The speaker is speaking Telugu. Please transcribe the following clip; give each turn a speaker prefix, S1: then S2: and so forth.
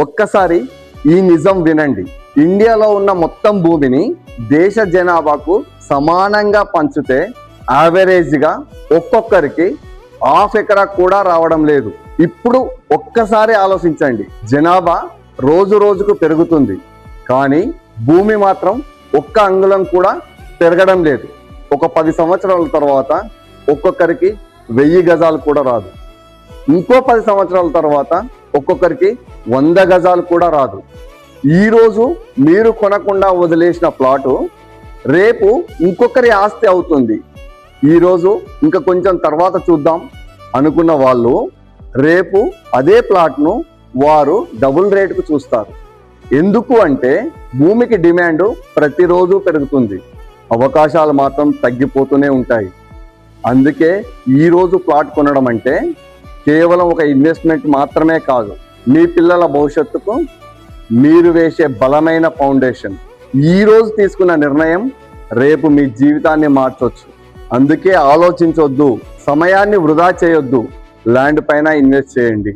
S1: ఒక్కసారి ఈ నిజం వినండి. ఇండియాలో ఉన్న మొత్తం భూమిని దేశ జనాభాకు సమానంగా పంచితే యావరేజ్గా ఒక్కొక్కరికి హాఫ్ ఎకరా కూడా రావడం లేదు. ఇప్పుడు ఒక్కసారి ఆలోచించండి, జనాభా రోజు రోజుకు పెరుగుతుంది, కానీ భూమి మాత్రం ఒక్క అంగుళం కూడా పెరగడం లేదు. ఒక 10 సంవత్సరాల తర్వాత ఒక్కొక్కరికి 1000 గజాలు కూడా రాదు. ఇంకో 10 సంవత్సరాల తర్వాత ఒక్కొక్కరికి 100 గజాలు కూడా రాదు. ఈరోజు మీరు కొనకుండా వదిలేసిన ప్లాటు రేపు ఇంకొకరి ఆస్తి అవుతుంది. ఈరోజు ఇంకా కొంచెం తర్వాత చూద్దాం అనుకున్న వాళ్ళు రేపు అదే ప్లాట్ను వారు డబుల్ రేటుకు చూస్తారు. ఎందుకు అంటే భూమికి డిమాండ్ ప్రతిరోజు పెరుగుతుంది, అవకాశాలు మాత్రం తగ్గిపోతూనే ఉంటాయి. అందుకే ఈరోజు ప్లాట్ కొనడం అంటే కేవలం ఒక ఇన్వెస్ట్మెంట్ మాత్రమే కాదు, మీ పిల్లల భవిష్యత్తుకు మీరు వేసే బలమైన ఫౌండేషన్. ఈరోజు తీసుకున్న నిర్ణయం రేపు మీ జీవితాన్ని మార్చొచ్చు. అందుకే ఆలోచించొద్దు, సమయాన్ని వృధా చేయొద్దు, ల్యాండ్ పైన ఇన్వెస్ట్ చేయండి.